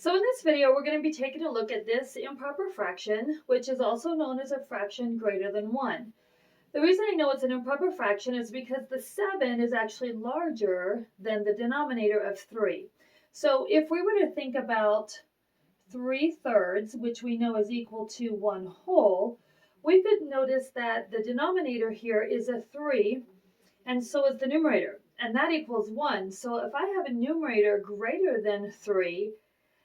So in this video, we're going to be taking a look at this improper fraction, which is also known as a fraction greater than 1. The reason I know it's an improper fraction is because the 7 is actually larger than the denominator of 3. So if we were to think about 3/3, which we know is equal to 1 whole, we could notice that the denominator here is a 3, and so is the numerator, and that equals 1. So if I have a numerator greater than 3,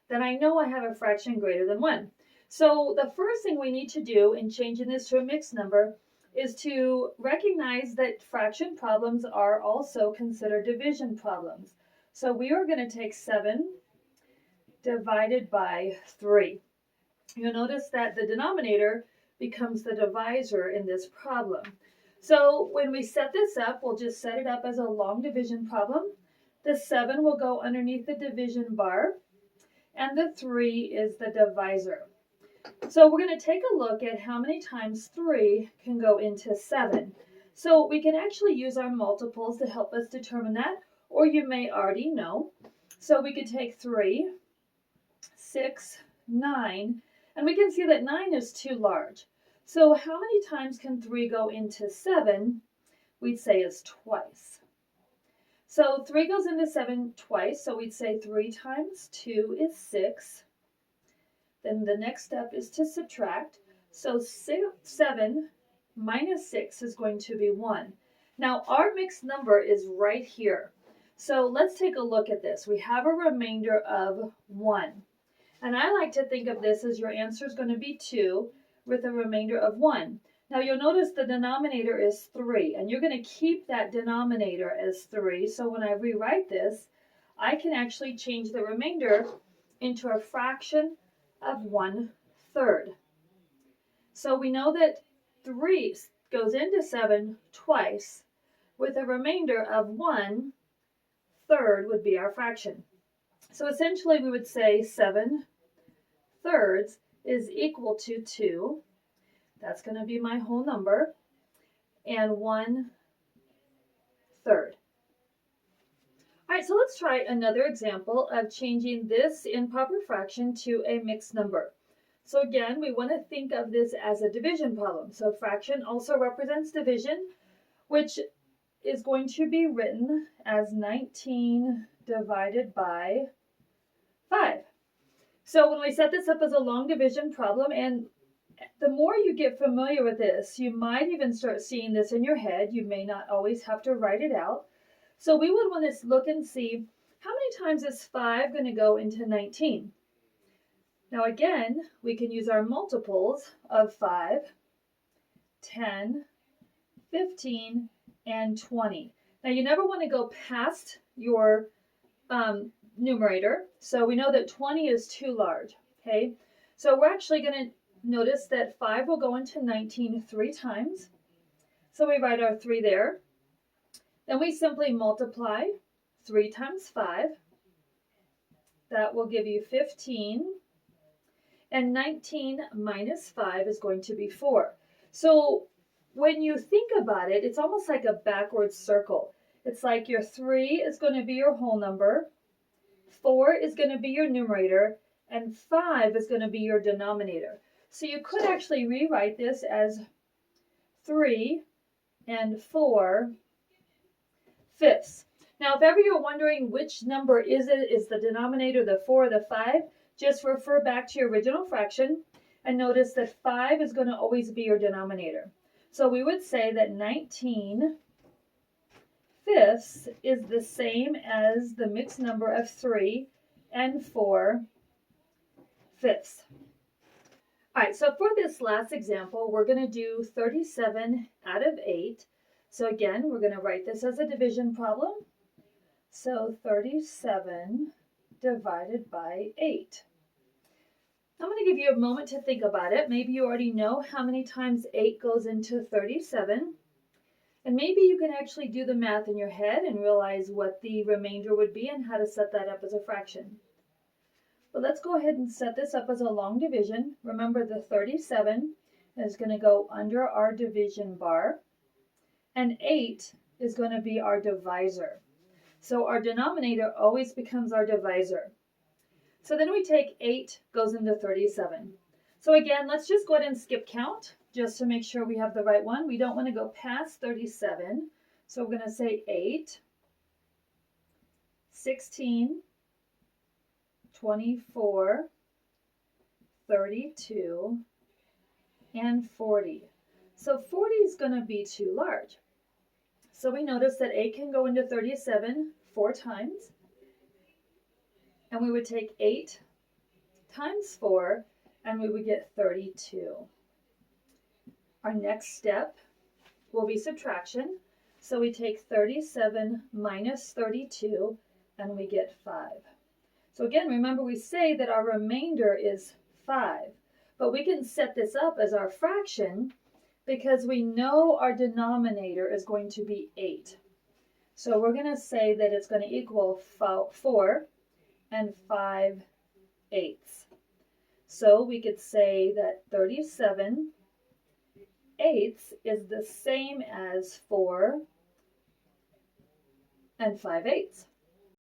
then I know I have a fraction greater than 1. So the first thing we need to do in changing this to a mixed number is to recognize that fraction problems are also considered division problems. So we are going to take 7 divided by 3. You'll notice that the denominator becomes the divisor in this problem. So when we set this up, we'll just set it up as a long division problem. The 7 will go underneath the division bar, and the 3 is the divisor. So we're going to take a look at how many times 3 can go into 7. So we can actually use our multiples to help us determine that, or you may already know. So we could take 3, 6, 9, and we can see that 9 is too large. So how many times can 3 go into 7? We'd say is twice. So 3 goes into 7 twice, so we'd say 3 times 2 is 6. Then the next step is to subtract. So 7 minus 6 is going to be 1. Now our mixed number is right here. So let's take a look at this. We have a remainder of 1. And I like to think of this as your answer is going to be 2 with a remainder of 1. Now you'll notice the denominator is 3, and you're going to keep that denominator as 3. So when I rewrite this, I can actually change the remainder into a fraction of 1/3. So we know that 3 goes into 7 twice, with a remainder of 1/3 would be our fraction. So essentially we would say 7/3 is equal to 2. That's going to be my whole number, and 1/3. All right, so let's try another example of changing this improper fraction to a mixed number. So again, we want to think of this as a division problem. So fraction also represents division, which is going to be written as 19 divided by 5. So when we set this up as a long division problem, and the more you get familiar with this, you might even start seeing this in your head. You may not always have to write it out. So we would want to look and see how many times is 5 going to go into 19. Now again, we can use our multiples of 5, 10, 15, and 20. Now you never want to go past your numerator. So we know that 20 is too large. Okay, so we're actually going to notice that 5 will go into 19 3 times. So we write our 3 there. Then we simply multiply 3 times 5. That will give you 15. And 19 minus 5 is going to be 4. So when you think about it, it's almost like a backwards circle. It's like your 3 is going to be your whole number, 4 is going to be your numerator, and 5 is going to be your denominator. So you could actually rewrite this as 3 and 4/5. Now, if ever you're wondering which number is the denominator the 4 or the 5, just refer back to your original fraction and notice that 5 is going to always be your denominator. So we would say that 19/5 is the same as the mixed number of 3 and 4/5. All right, so for this last example, we're going to do 37 out of 8. So again, we're going to write this as a division problem. So 37 divided by 8. I'm going to give you a moment to think about it. Maybe you already know how many times 8 goes into 37. And maybe you can actually do the math in your head and realize what the remainder would be and how to set that up as a fraction. But let's go ahead and set this up as a long division. Remember, the 37 is going to go under our division bar, and 8 is going to be our divisor. So our denominator always becomes our divisor. So then we take 8 goes into 37. So again, let's just go ahead and skip count just to make sure we have the right one. We don't want to go past 37. So we're going to say 8, 16, 24, 32, and 40. So 40 is going to be too large. So we notice that 8 can go into 37 4 times. And we would take 8 times 4, and we would get 32. Our next step will be subtraction. So we take 37 minus 32, and we get 5. So again, remember we say that our remainder is 5. But we can set this up as our fraction because we know our denominator is going to be 8. So we're going to say that it's going to equal 4 and 5/8. So we could say that 37/8 is the same as 4 and 5/8.